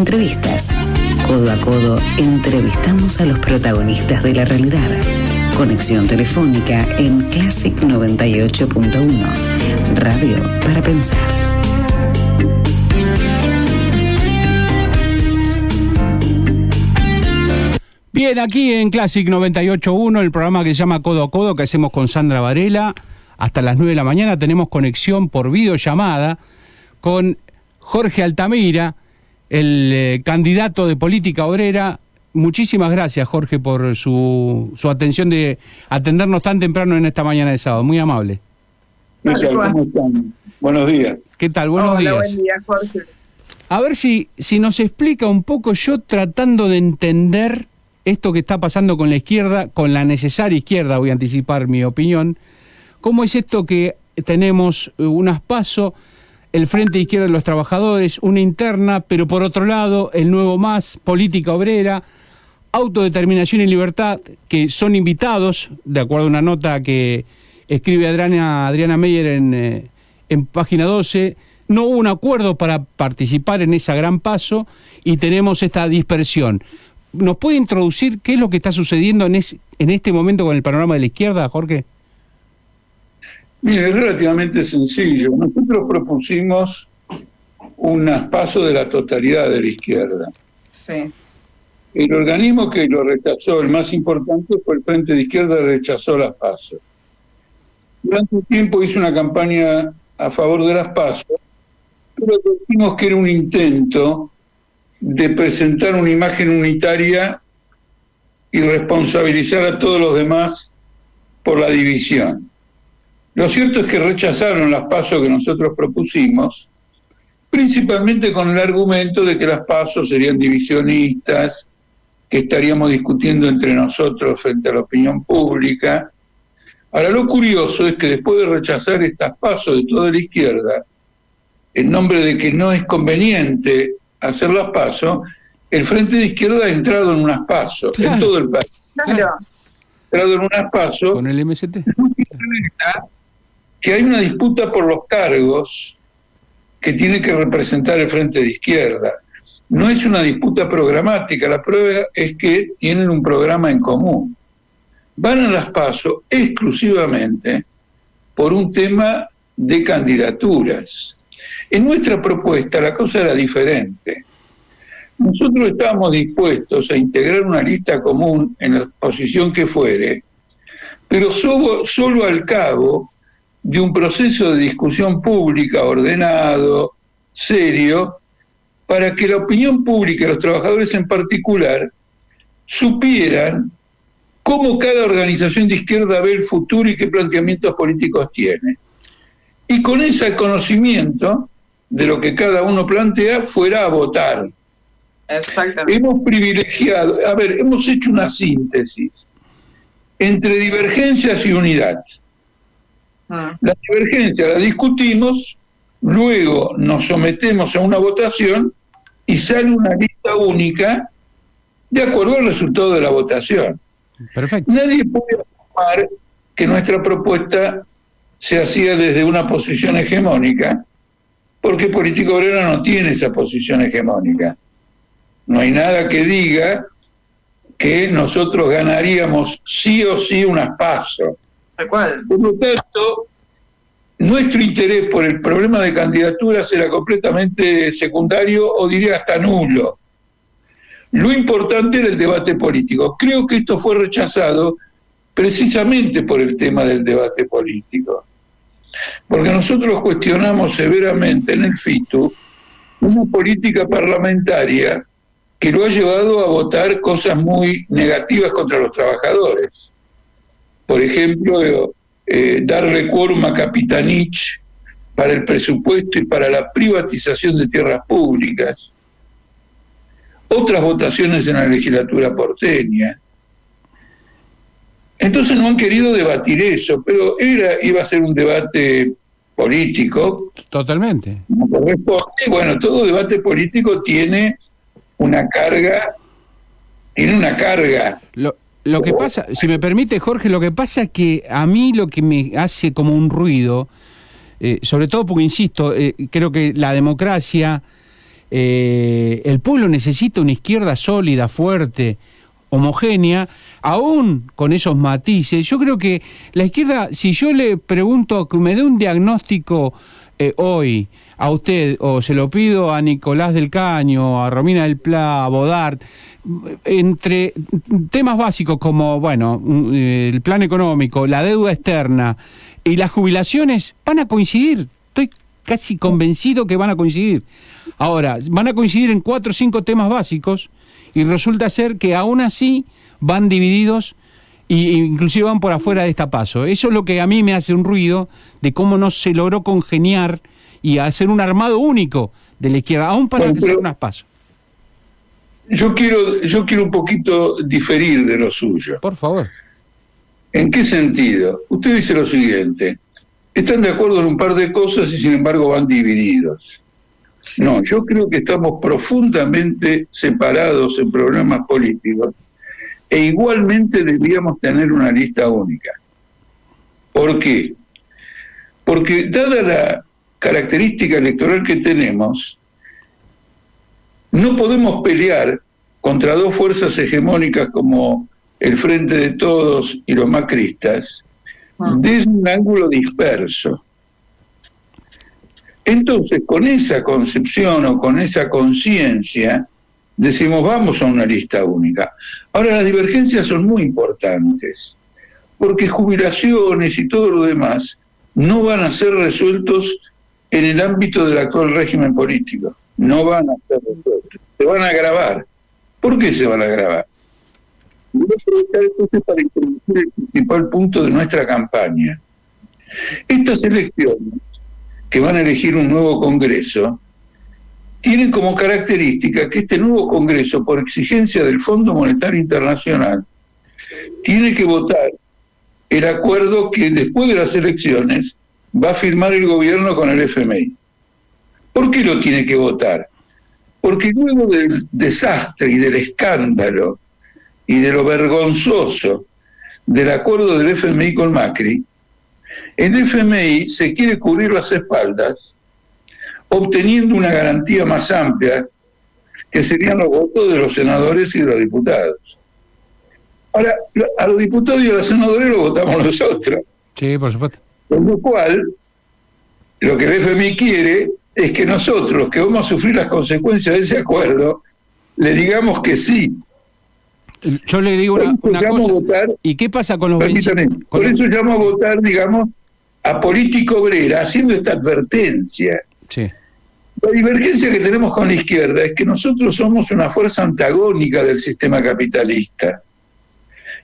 Entrevistas. Codo a codo entrevistamos a los protagonistas de la realidad. Conexión telefónica en Classic 98.1. Radio para pensar. Bien, aquí en Classic 98.1, el programa que se llama Codo a Codo, que hacemos con Sandra Varela. Hasta las 9 de la mañana tenemos conexión por videollamada con Jorge Altamira, el candidato de Política Obrera. Muchísimas gracias, Jorge, por su atención de atendernos tan temprano en esta mañana de sábado. Muy amable. ¿Qué tal? ¿Cómo están? Buenos días. ¿Qué tal? Buenos días. Buen día, Jorge. A ver si nos explica un poco, yo tratando de entender esto que está pasando con la izquierda, con la necesaria izquierda, voy a anticipar mi opinión. ¿Cómo es esto que tenemos unas PASO, el Frente Izquierda de los Trabajadores, una interna, pero por otro lado, el Nuevo Más, Política Obrera, Autodeterminación y Libertad, que son invitados, de acuerdo a una nota que escribe Adriana Meyer en página 12, no hubo un acuerdo para participar en esa gran PASO y tenemos esta dispersión. ¿Nos puede introducir qué es lo que está sucediendo en este momento con el panorama de la izquierda, Jorge? Mire, es relativamente sencillo. Nosotros propusimos unas PASO de la totalidad de la izquierda. Sí. El organismo que lo rechazó, el más importante, fue el Frente de Izquierda, rechazó las PASO. Durante un tiempo hizo una campaña a favor de las PASO, pero dijimos que era un intento de presentar una imagen unitaria y responsabilizar a todos los demás por la división. Lo cierto es que rechazaron las PASO que nosotros propusimos, principalmente con el argumento de que las PASO serían divisionistas, que estaríamos discutiendo entre nosotros frente a la opinión pública. Ahora, lo curioso es que después de rechazar estas PASO de toda la izquierda, en nombre de que no es conveniente hacer las PASO, el Frente de Izquierda ha entrado en unas PASO, claro, en todo el país. Claro. Ha entrado en unas PASO. Con el MST. Que hay una disputa por los cargos que tiene que representar el Frente de Izquierda. No es una disputa programática, la prueba es que tienen un programa en común. Van a las PASO exclusivamente por un tema de candidaturas. En nuestra propuesta la cosa era diferente. Nosotros estábamos dispuestos a integrar una lista común en la posición que fuere, pero solo al cabo de un proceso de discusión pública ordenado, serio, para que la opinión pública y los trabajadores en particular supieran cómo cada organización de izquierda ve el futuro y qué planteamientos políticos tiene. Y con ese conocimiento de lo que cada uno plantea, fuera a votar. Exactamente. Hemos privilegiado, hemos hecho una síntesis entre divergencias y unidad. La divergencia la discutimos, luego nos sometemos a una votación y sale una lista única de acuerdo al resultado de la votación. Perfecto. Nadie puede afirmar que nuestra propuesta se hacía desde una posición hegemónica, porque Política Obrera no tiene esa posición hegemónica. No hay nada que diga que nosotros ganaríamos sí o sí unas PASO. Por lo tanto, nuestro interés por el problema de candidaturas era completamente secundario, o diría hasta nulo. Lo importante era el debate político. Creo que esto fue rechazado precisamente por el tema del debate político. Porque nosotros cuestionamos severamente en el FITU una política parlamentaria que lo ha llevado a votar cosas muy negativas contra los trabajadores. Por ejemplo, darle quórum a Capitanich para el presupuesto y para la privatización de tierras públicas. Otras votaciones en la legislatura porteña. Entonces no han querido debatir eso, pero iba a ser un debate político. Totalmente. Como corresponde. Bueno, todo debate político tiene una carga. Lo que pasa, si me permite, Jorge, lo que pasa es que a mí lo que me hace como un ruido, sobre todo porque, insisto, creo que la democracia el pueblo necesita una izquierda sólida, fuerte, homogénea, aún con esos matices. Yo creo que la izquierda, si yo le pregunto que me dé un diagnóstico hoy a usted, o se lo pido a Nicolás del Caño, a Romina del Pla, a Bodart, entre temas básicos como, bueno, el plan económico, la deuda externa y las jubilaciones, van a coincidir. Estoy casi convencido que van a coincidir. Ahora, van a coincidir en 4 o 5 temas básicos y resulta ser que aún así van divididos e inclusive van por afuera de esta paso. Eso es lo que a mí me hace un ruido de cómo no se logró congeniar y hacer un armado único de la izquierda, aún para que sea unas pasos. Yo quiero un poquito diferir de lo suyo. Por favor. ¿En qué sentido? Usted dice lo siguiente: están de acuerdo en un par de cosas y sin embargo van divididos. No, yo creo que estamos profundamente separados en problemas políticos e igualmente deberíamos tener una lista única. ¿Por qué? Porque dada la característica electoral que tenemos, no podemos pelear contra 2 fuerzas hegemónicas como el Frente de Todos y los macristas desde un ángulo disperso. Entonces, con esa concepción o con esa conciencia, decimos, vamos a una lista única. Ahora, las divergencias son muy importantes, porque jubilaciones y todo lo demás no van a ser resueltos en el ámbito del actual régimen político. No van a ser resueltos. Se van a agravar. ¿Por qué se van a agravar? Voy a aprovechar entonces para introducir el principal punto de nuestra campaña. Estas elecciones, que van a elegir un nuevo Congreso, tienen como característica que este nuevo Congreso, por exigencia del Fondo Monetario Internacional, tiene que votar el acuerdo que después de las elecciones va a firmar el gobierno con el FMI. ¿Por qué lo tiene que votar? Porque luego del desastre y del escándalo y de lo vergonzoso del acuerdo del FMI con Macri, el FMI se quiere cubrir las espaldas obteniendo una garantía más amplia, que serían los votos de los senadores y de los diputados. Ahora, a los diputados y a los senadores los votamos nosotros. Sí, por supuesto. Con lo cual, lo que el FMI quiere es que nosotros, los que vamos a sufrir las consecuencias de ese acuerdo, le digamos que sí. Yo le digo una cosa. Votar, ¿Y qué pasa con los vencidos? Por eso llamo a votar, digamos, a política obrera, haciendo esta advertencia. Sí. La divergencia que tenemos con la izquierda es que nosotros somos una fuerza antagónica del sistema capitalista.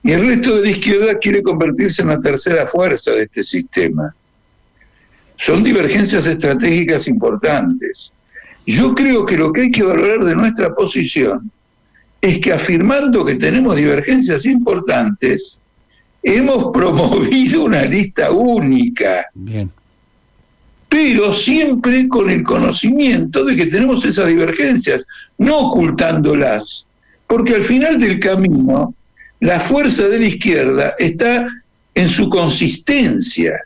Y el resto de la izquierda quiere convertirse en la tercera fuerza de este sistema. Son divergencias estratégicas importantes. Yo creo que lo que hay que valorar de nuestra posición es que, afirmando que tenemos divergencias importantes, hemos promovido una lista única. Bien. Pero siempre con el conocimiento de que tenemos esas divergencias, no ocultándolas, porque al final del camino la fuerza de la izquierda está en su consistencia,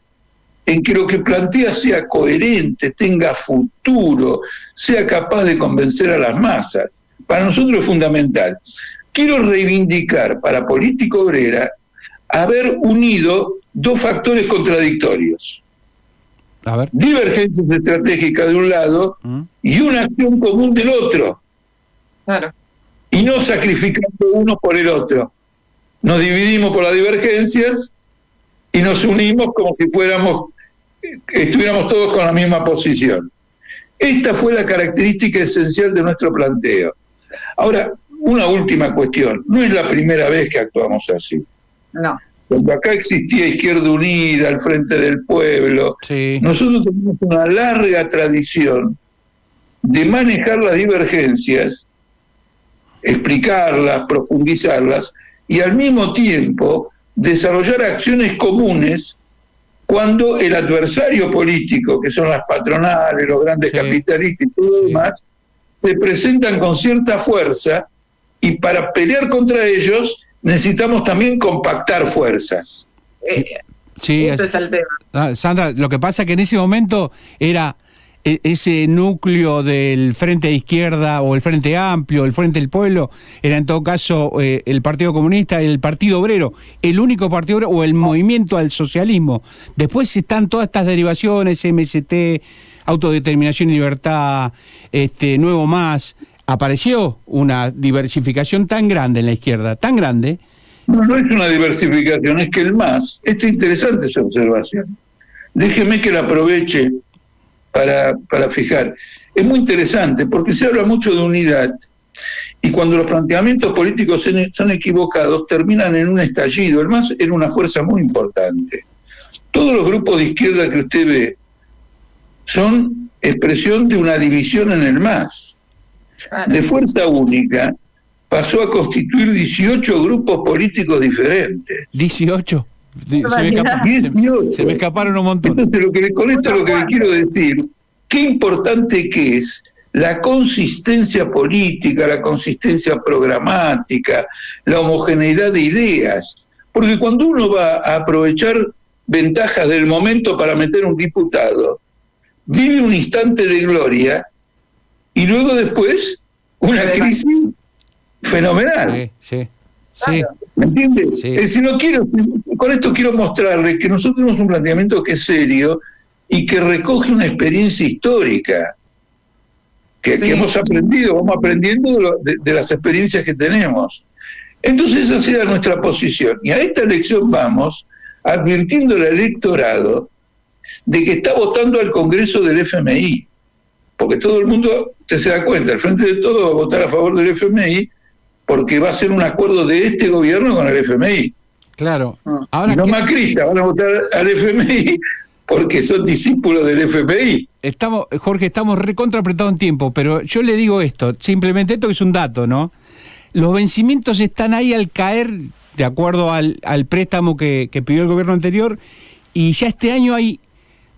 en que lo que plantea sea coherente, tenga futuro, sea capaz de convencer a las masas. Para nosotros es fundamental. Quiero reivindicar para Política Obrera haber unido 2 factores contradictorios. A ver. Divergencias estratégicas de un lado y una acción común del otro. Claro. Y no sacrificando uno por el otro. Nos dividimos por las divergencias y nos unimos como si estuviéramos todos con la misma posición. Esta fue la característica esencial de nuestro planteo. Ahora, una última cuestión. No es la primera vez que actuamos así. No. Cuando acá existía Izquierda Unida, el Frente del Pueblo, sí, nosotros tenemos una larga tradición de manejar las divergencias, explicarlas, profundizarlas, y al mismo tiempo desarrollar acciones comunes cuando el adversario político, que son las patronales, los grandes capitalistas y todo lo demás, se presentan con cierta fuerza, y para pelear contra ellos necesitamos también compactar fuerzas. Sí, ese es el tema. Sandra, lo que pasa es que en ese momento era ese núcleo del Frente de Izquierda o el Frente Amplio, el Frente del Pueblo, era en todo caso el Partido Comunista, el Partido Obrero, el único Partido Obrero o el movimiento al socialismo. Después están todas estas derivaciones, MST, Autodeterminación y Libertad, Nuevo Más. Apareció una diversificación tan grande en la izquierda, tan grande. No es una diversificación, es que el MAS, es interesante esa observación. Déjeme que la aproveche para fijar. Es muy interesante porque se habla mucho de unidad y cuando los planteamientos políticos son equivocados terminan en un estallido. El MAS era una fuerza muy importante. Todos los grupos de izquierda que usted ve son expresión de una división en el MAS. De fuerza única pasó a constituir 18 grupos políticos diferentes. 18. Se me escaparon un montón. Entonces, con esto lo que le quiero decir, qué importante que es la consistencia política, la consistencia programática, la homogeneidad de ideas. Porque cuando uno va a aprovechar ventajas del momento para meter un diputado, vive un instante de gloria y luego después una crisis fenomenal. Sí. ¿Me entiende? Sí. Es decir, con esto quiero mostrarle que nosotros tenemos un planteamiento que es serio y que recoge una experiencia histórica que hemos aprendido, vamos aprendiendo de las experiencias que tenemos. Entonces esa ha sido nuestra posición. Y a esta elección vamos advirtiendo al electorado de que está votando al Congreso del FMI. Porque todo el mundo, usted se da cuenta, el Frente de Todos va a votar a favor del FMI porque va a ser un acuerdo de este gobierno con el FMI. Claro. Ahora los macristas van a votar al FMI porque son discípulos del FMI. Jorge, estamos recontra apretados en tiempo, pero yo le digo esto, simplemente esto que es un dato, ¿no? Los vencimientos están ahí al caer, de acuerdo al préstamo que pidió el gobierno anterior, y ya este año hay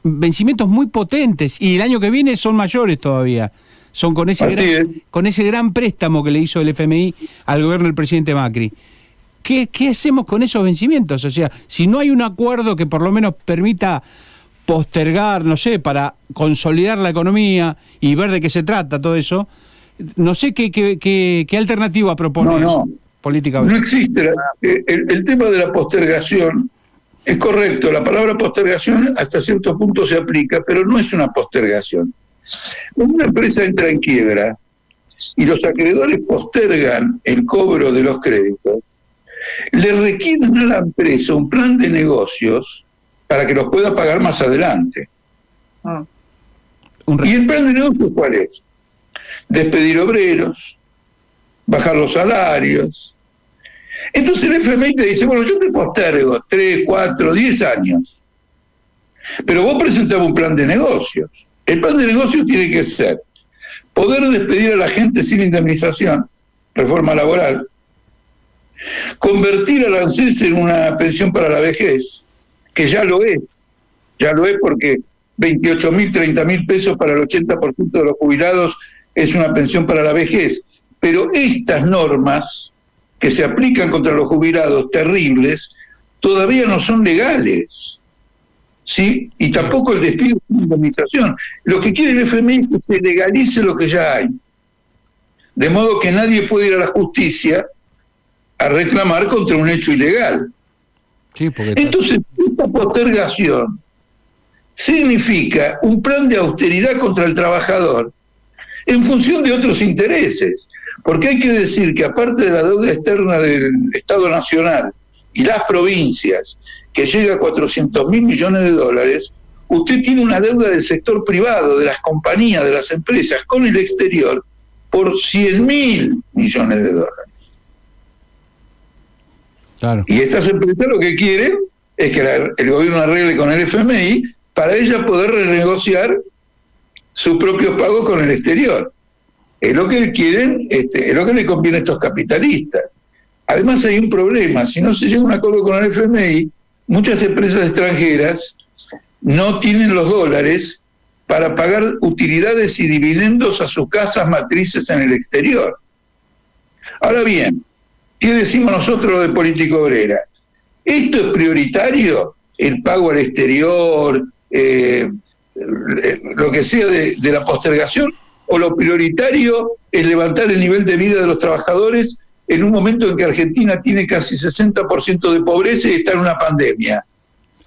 vencimientos muy potentes, y el año que viene son mayores todavía. Son con ese gran préstamo que le hizo el FMI al gobierno del presidente Macri. ¿Qué hacemos con esos vencimientos? O sea, si no hay un acuerdo que por lo menos permita postergar, no sé, para consolidar la economía y ver de qué se trata todo eso, no sé qué alternativa propone políticamente. No existe. El tema de la postergación es correcto. La palabra postergación hasta cierto punto se aplica, pero no es una postergación. Cuando una empresa entra en quiebra y los acreedores postergan el cobro de los créditos, le requieren a la empresa un plan de negocios para que los pueda pagar más adelante. ¿Y el plan de negocios cuál es? Despedir obreros, bajar los salarios. Entonces el FMI te dice, bueno, yo te postergo 3, 4, 10 años, pero vos presentás un plan de negocios. El plan de negocios tiene que ser poder despedir a la gente sin indemnización, reforma laboral, convertir al ANSES en una pensión para la vejez, que ya lo es porque 28.000, 30.000 pesos para el 80% de los jubilados es una pensión para la vejez, pero estas normas que se aplican contra los jubilados terribles todavía no son legales. ¿Sí? Y tampoco el despido sin indemnización. Lo que quiere el FMI es que se legalice lo que ya hay. De modo que nadie puede ir a la justicia a reclamar contra un hecho ilegal. Sí, entonces, esta postergación significa un plan de austeridad contra el trabajador en función de otros intereses. Porque hay que decir que aparte de la deuda externa del Estado Nacional y las provincias, que llega a 400.000 millones de dólares, usted tiene una deuda del sector privado, de las compañías, de las empresas, con el exterior, por 100.000 millones de dólares. Claro. Y estas empresas lo que quieren es que el gobierno arregle con el FMI para ellas poder renegociar sus propios pagos con el exterior. Es lo que quieren, es lo que le conviene a estos capitalistas. Además hay un problema, si no se llega a un acuerdo con el FMI, muchas empresas extranjeras no tienen los dólares para pagar utilidades y dividendos a sus casas matrices en el exterior. Ahora bien, ¿qué decimos nosotros de política obrera? ¿Esto es prioritario? El pago al exterior, lo que sea de la postergación, o lo prioritario es levantar el nivel de vida de los trabajadores en un momento en que Argentina tiene casi 60% de pobreza y está en una pandemia.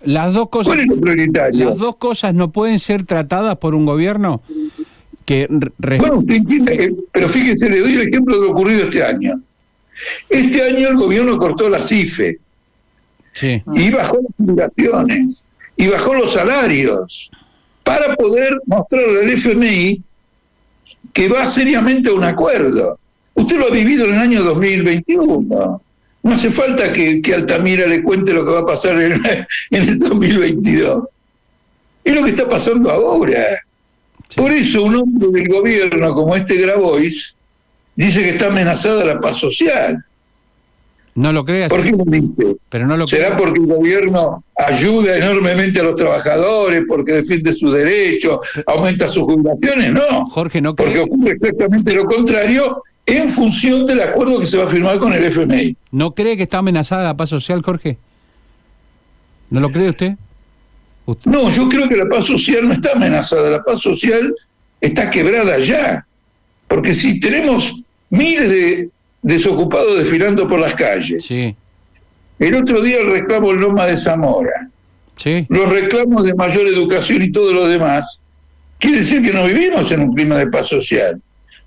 Las dos cosas, ¿Cuál es lo prioritario? las dos cosas no pueden ser tratadas por un gobierno que... Bueno, usted entiende, pero fíjese, le doy el ejemplo de lo ocurrido este año. Este año el gobierno cortó las IFE, Sí. y bajó las jubilaciones, y bajó los salarios, para poder mostrarle al FMI que va seriamente a un acuerdo. Usted lo ha vivido en el año 2021. No hace falta que Altamira le cuente lo que va a pasar en el 2022. Es lo que está pasando ahora. Sí. Por eso un hombre del gobierno como este Grabois dice que está amenazada la paz social. No lo creas. ¿Por qué lo dice? Pero no lo ¿Será creas. porque el gobierno ayuda enormemente a los trabajadores, porque defiende sus derechos, aumenta sus jubilaciones? No, Jorge, no porque crees. ocurre exactamente lo contrario en función del acuerdo que se va a firmar con el FMI. ¿No cree que está amenazada la paz social, Jorge? ¿No lo cree usted? No, yo creo que la paz social no está amenazada, la paz social está quebrada ya, porque si tenemos miles de desocupados desfilando por las calles, Sí, el otro día el reclamo en Loma de Zamora, sí. los reclamos de mayor educación y todo lo demás, quiere decir que no vivimos en un clima de paz social,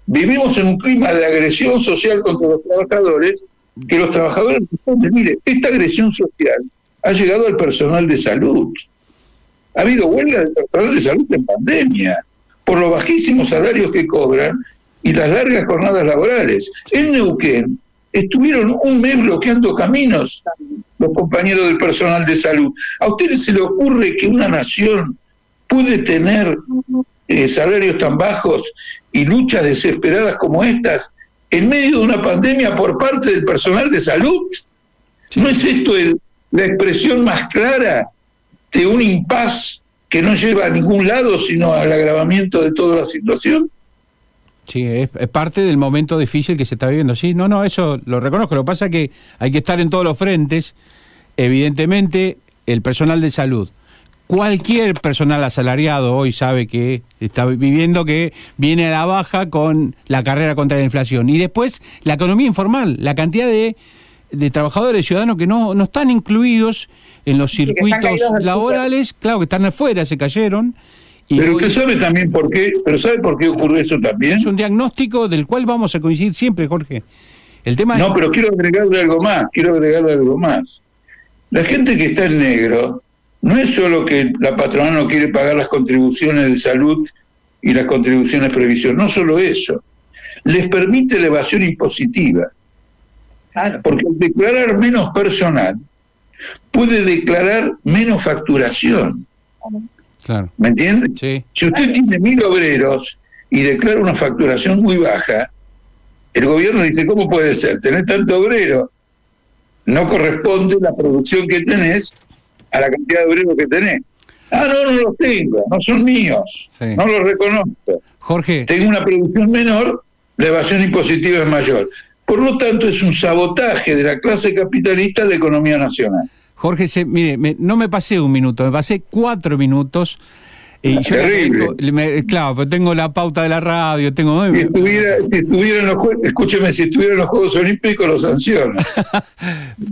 vivimos en un clima de agresión social contra los trabajadores, que los trabajadores responden. Mire, esta agresión social ha llegado al personal de salud. Ha habido huelga del personal de salud en pandemia, por los bajísimos salarios que cobran y las largas jornadas laborales. En Neuquén estuvieron un mes bloqueando caminos los compañeros del personal de salud. ¿A ustedes se le ocurre que una nación puede tener salarios tan bajos y luchas desesperadas como estas en medio de una pandemia por parte del personal de salud? ¿No es esto la expresión más clara de un impas que no lleva a ningún lado sino al agravamiento de toda la situación? Sí, es parte del momento difícil que se está viviendo. Sí, no, eso lo reconozco. Lo que pasa es que hay que estar en todos los frentes. Evidentemente, el personal de salud, cualquier personal asalariado hoy sabe que está viviendo, que viene a la baja con la carrera contra la inflación. Y después, la economía informal, la cantidad de trabajadores, ciudadanos que no están incluidos en los circuitos laborales, claro, que están afuera, se cayeron. Y pero hoy, usted sabe también por qué, pero ¿sabe por qué ocurre eso también? es un diagnóstico del cual vamos a coincidir siempre, Jorge. El tema No, pero quiero agregarle algo más. La gente que está en negro no es solo que la patronal no quiere pagar las contribuciones de salud y las contribuciones previsión, no solo eso, les permite la evasión impositiva. Claro. Porque al declarar menos personal, puede declarar menos facturación. Claro. ¿Me entiende? Sí. Si usted tiene 1.000 obreros y declara una facturación muy baja, el gobierno dice, ¿cómo puede ser? Tenés tanto obrero, no corresponde la producción que tenés a la cantidad de obreros que tenés. Ah, no los tengo, no son míos, Sí. no los reconozco. Jorge, Tengo una producción menor, la evasión impositiva es mayor. Por lo tanto, es un sabotaje de la clase capitalista a la economía nacional. Jorge, mire, no me pasé un minuto, me pasé 4 minutos. Y yo Terrible. claro, pero tengo la pauta de la radio, tengo... Si estuviera en los escúcheme, si estuviera en los Juegos Olímpicos lo sanciona.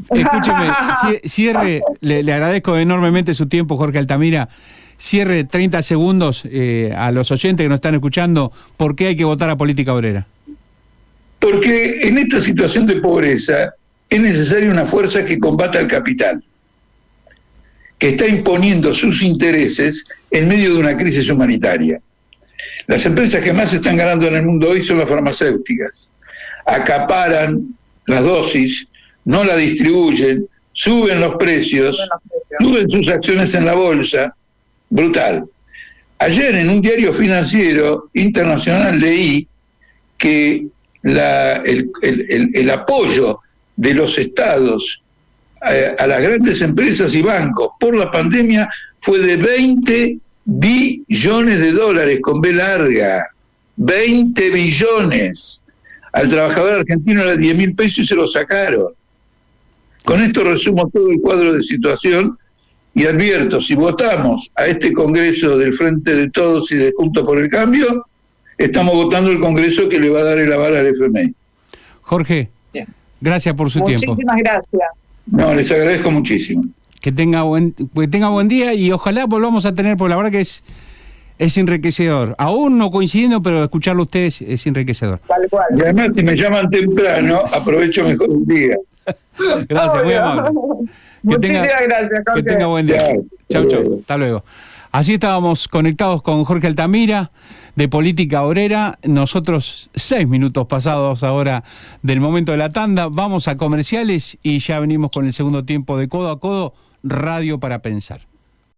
Escúcheme, cierre, le agradezco enormemente su tiempo, Jorge Altamira. Cierre 30 segundos a los oyentes que nos están escuchando, ¿por qué hay que votar a Política Obrera? Porque en esta situación de pobreza es necesaria una fuerza que combata al capital, que está imponiendo sus intereses en medio de una crisis humanitaria. Las empresas que más están ganando en el mundo hoy son las farmacéuticas. Acaparan las dosis, no la distribuyen, suben los precios, suben sus acciones en la bolsa. Brutal. Ayer en un diario financiero internacional leí que el apoyo de los estados a las grandes empresas y bancos por la pandemia fue de 20 billones de dólares con B larga. 20 billones. Al trabajador argentino era 10.000 pesos y se lo sacaron. Con esto resumo todo el cuadro de situación Y advierto, si votamos a este Congreso del Frente de Todos y de Juntos por el Cambio, estamos votando el Congreso que le va a dar el aval al FMI. Jorge, Bien. Gracias por su tiempo. Muchísimas gracias. No, les agradezco muchísimo. Que tenga buen día y ojalá volvamos a tener, porque la verdad que es enriquecedor. Aún no coincidiendo, pero escucharlo a ustedes es enriquecedor. Tal cual. Y además, si me llaman temprano, aprovecho mejor un día. Gracias, muy amable. Muchísimas gracias, Que Jorge. tenga buen día. Chao. Chau. Hasta luego. Así estábamos conectados con Jorge Altamira, de Política Obrera. Nosotros 6 minutos pasados ahora del momento de la tanda. Vamos a comerciales y ya venimos con el segundo tiempo de Codo a Codo, Radio para Pensar.